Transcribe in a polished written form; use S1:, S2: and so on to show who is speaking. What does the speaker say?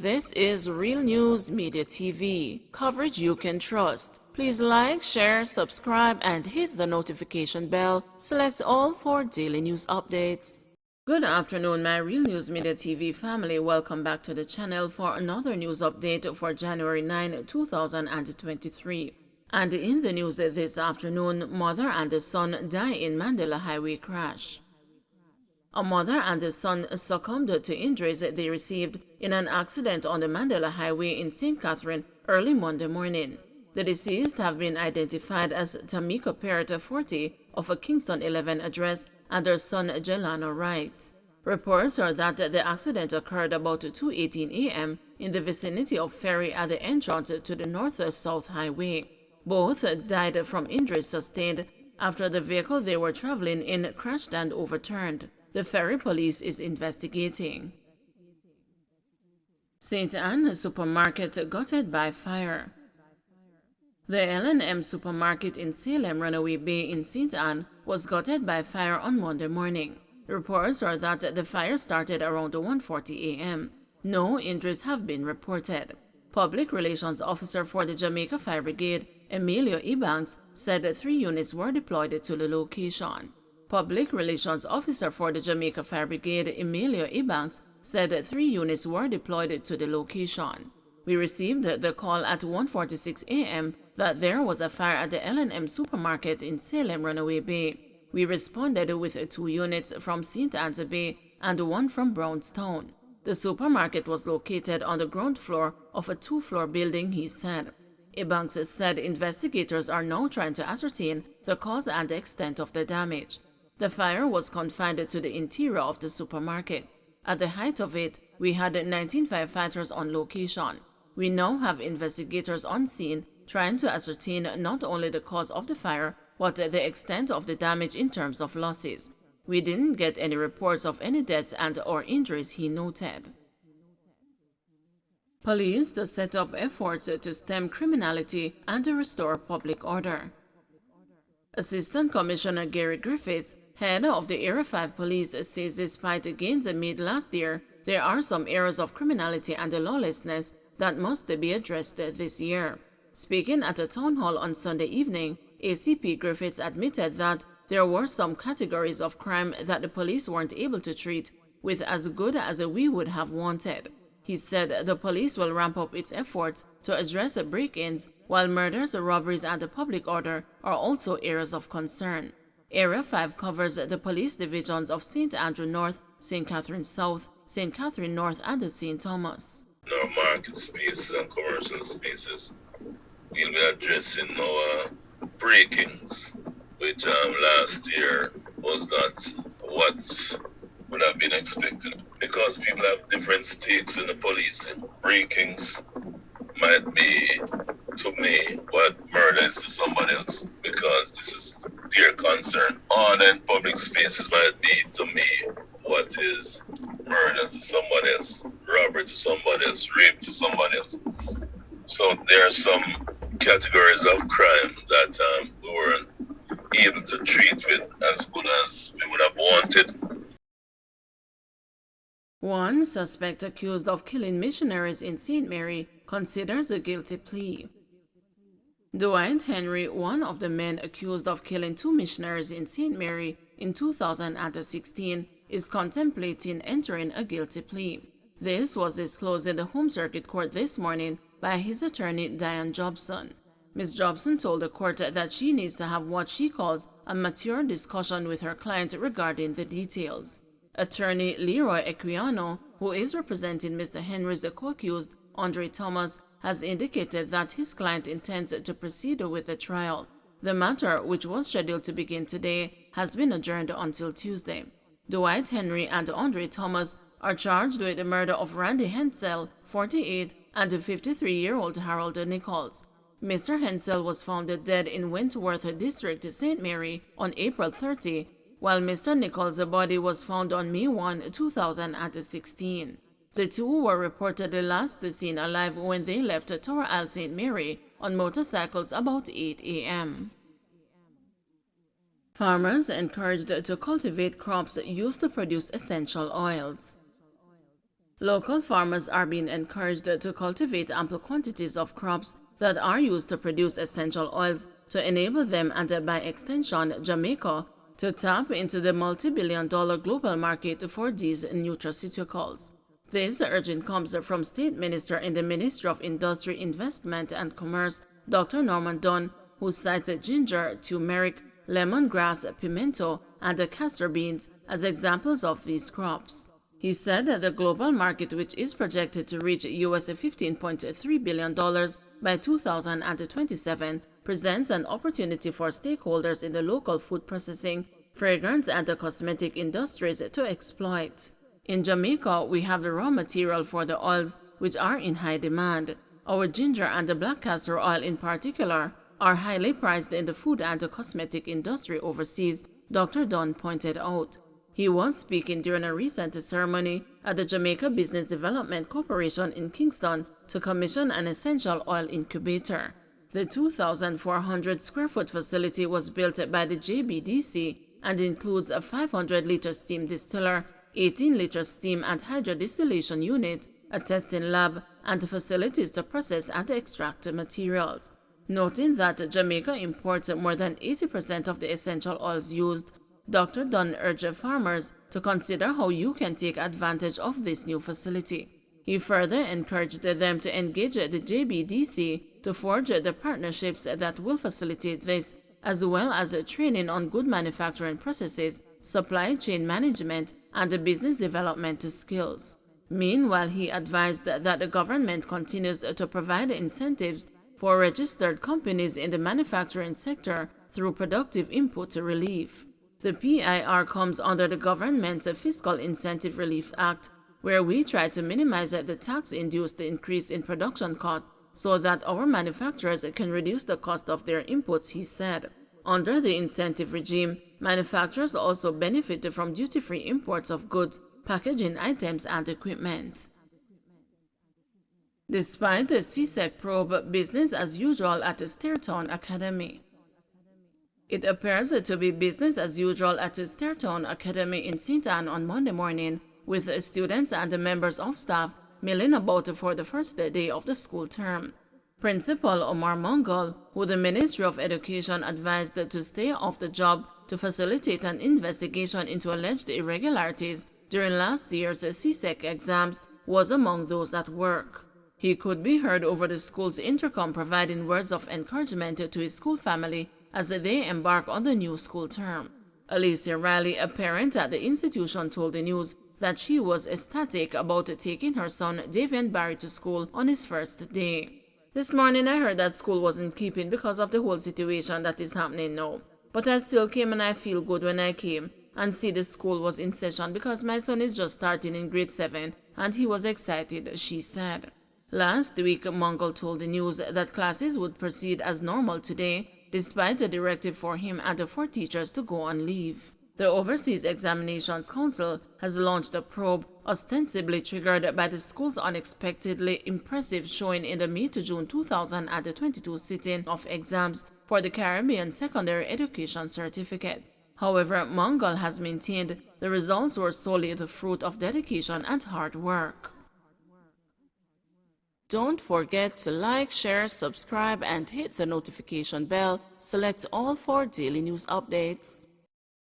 S1: This is Real News Media TV, coverage you can trust. Please like, share, subscribe, and hit the notification bell. Select all for daily news updates. Good afternoon, my Real News Media TV family. Welcome back to the channel for another news update for January 9, 2023. And in the news this afternoon, mother and son die in Mandela Highway crash. A mother and a son succumbed to injuries they received in an accident on the Mandela Highway in St. Catherine early Monday morning. The deceased have been identified as Tamika Parrott, 40, of a Kingston 11 address, and her son Jelano Wright. Reports are that the accident occurred about 2:18 a.m. in the vicinity of Ferry at the entrance to the North-South Highway. Both died from injuries sustained after the vehicle they were traveling in crashed and overturned. The Ferry police is investigating. St. Anne supermarket gutted by fire. The RNM supermarket in Salem Runaway Bay in St. Anne was gutted by fire on Monday morning. Reports are that the fire started around 1:40 a.m. No injuries have been reported. Public Relations Officer for the Jamaica Fire Brigade, Emilio Ebanks, said 3 units were deployed to the location. Public Relations Officer for the Jamaica Fire Brigade, Emilio Ebanks, said 3 units were deployed to the location. We received the call at 1:46 a.m. that there was a fire at the L&M supermarket in Salem Runaway Bay. We responded with 2 units from St. Anne's Bay and 1 from Brownstown. The supermarket was located on the ground floor of a 2-floor building, he said. Ebanks said investigators are now trying to ascertain the cause and the extent of the damage. The fire was confined to the interior of the supermarket. At the height of it, we had 19 firefighters on location. We now have investigators on scene trying to ascertain not only the cause of the fire, but the extent of the damage in terms of losses. We didn't get any reports of any deaths and/or injuries, he noted. Police to set up efforts to stem criminality and restore public order. Assistant Commissioner Gary Griffiths, head of the Area 5 Police, says despite gains made last year, there are some areas of criminality and lawlessness that must be addressed this year. Speaking at a town hall on Sunday evening, ACP Griffiths admitted that there were some categories of crime that the police weren't able to treat with as good as we would have wanted. He said the police will ramp up its efforts to address break-ins, while murders, robberies, and the public order are also areas of concern. Area 5 covers the police divisions of St. Andrew North, St. Catherine South, St. Catherine North, and St. Thomas.
S2: In our market spaces and commercial spaces, we'll be addressing our break-ins, which last year was not what would have been expected because people have different stakes in the policing. Break-ins might be, to me, what murder is to somebody else because this is their concern. On and public spaces might be, to me, what is murder to somebody else, robbery to somebody else, rape to somebody else. So there are some categories of crime that we weren't able to treat with as good as we would have wanted.
S1: One suspect accused of killing missionaries in St. Mary considers a guilty plea. Dwight Henry, one of the men accused of killing 2 missionaries in St. Mary in 2016, is contemplating entering a guilty plea. This was disclosed in the Home Circuit Court this morning by his attorney Diane Jobson. Ms. Jobson told the court that she needs to have what she calls a mature discussion with her client regarding the details. Attorney Leroy Equiano, who is representing Mr. Henry's co-accused, Andre Thomas, has indicated that his client intends to proceed with the trial. The matter, which was scheduled to begin today, has been adjourned until Tuesday. Dwight Henry and Andre Thomas are charged with the murder of Randy Hensel, 48, and 53-year-old Harold Nichols. Mr. Hensel was found dead in Wentworth District, St. Mary, on April 30, while Mr. Nichols' body was found on May 1, 2016. The 2 were reportedly last seen alive when they left Tower Isle St. Mary on motorcycles about 8 a.m. Farmers encouraged to cultivate crops used to produce essential oils. Local farmers are being encouraged to cultivate ample quantities of crops that are used to produce essential oils to enable them and by extension Jamaica to tap into the multi-billion-dollar global market for these nutraceuticals. This urging comes from State Minister in the Ministry of Industry, Investment and Commerce, Dr. Norman Dunn, who cites ginger, turmeric, lemongrass, pimento, and castor beans as examples of these crops. He said that the global market, which is projected to reach US $15.3 billion by 2027, presents an opportunity for stakeholders in the local food processing, fragrance, and the cosmetic industries to exploit. In Jamaica, we have the raw material for the oils, which are in high demand. Our ginger and the black castor oil in particular are highly prized in the food and the cosmetic industry overseas, Dr. Dunn pointed out. He was speaking during a recent ceremony at the Jamaica Business Development Corporation in Kingston to commission an essential oil incubator. The 2,400 square foot facility was built by the JBDC and includes a 500-liter steam distiller, 18-liter steam and hydrodistillation unit, a testing lab, and facilities to process and extract materials. Noting that Jamaica imports more than 80% of the essential oils used, Dr. Dunn urged farmers to consider how you can take advantage of this new facility. He further encouraged them to engage the JBDC to forge the partnerships that will facilitate this, as well as training on good manufacturing processes, supply chain management, and business development skills. Meanwhile, he advised that the government continues to provide incentives for registered companies in the manufacturing sector through productive input relief. The PIR comes under the government's Fiscal Incentive Relief Act, where we try to minimize the tax-induced increase in production costs so that our manufacturers can reduce the cost of their inputs, he said. Under the incentive regime, manufacturers also benefit from duty-free imports of goods, packaging items, and equipment. Despite the CSEC probe, business as usual at Stairtown Academy. It appears to be business as usual at Stairtown Academy in St. Ann on Monday morning, with students and members of staff milling about for the first day of the school term. Principal Omar Mongol, who the Ministry of Education advised to stay off the job to facilitate an investigation into alleged irregularities during last year's CSEC exams, was among those at work. He could be heard over the school's intercom providing words of encouragement to his school family as they embark on the new school term. Alicia Riley, a parent at the institution, told the news that she was ecstatic about taking her son Davian Barry to school on his first day. This morning I heard that school wasn't keeping because of the whole situation that is happening now. But I still came and I feel good when I came and see the school was in session because my son is just starting in grade 7 and he was excited, she said. Last week, Mongol told the news that classes would proceed as normal today, despite a directive for him and for teachers to go on leave. The Overseas Examinations Council has launched a probe ostensibly triggered by the school's unexpectedly impressive showing in the May to June 2022 sitting of exams for the Caribbean Secondary Education Certificate. However, Mongol has maintained the results were solely the fruit of dedication and hard work. Don't forget to like, share, subscribe, and hit the notification bell. Select all for daily news updates.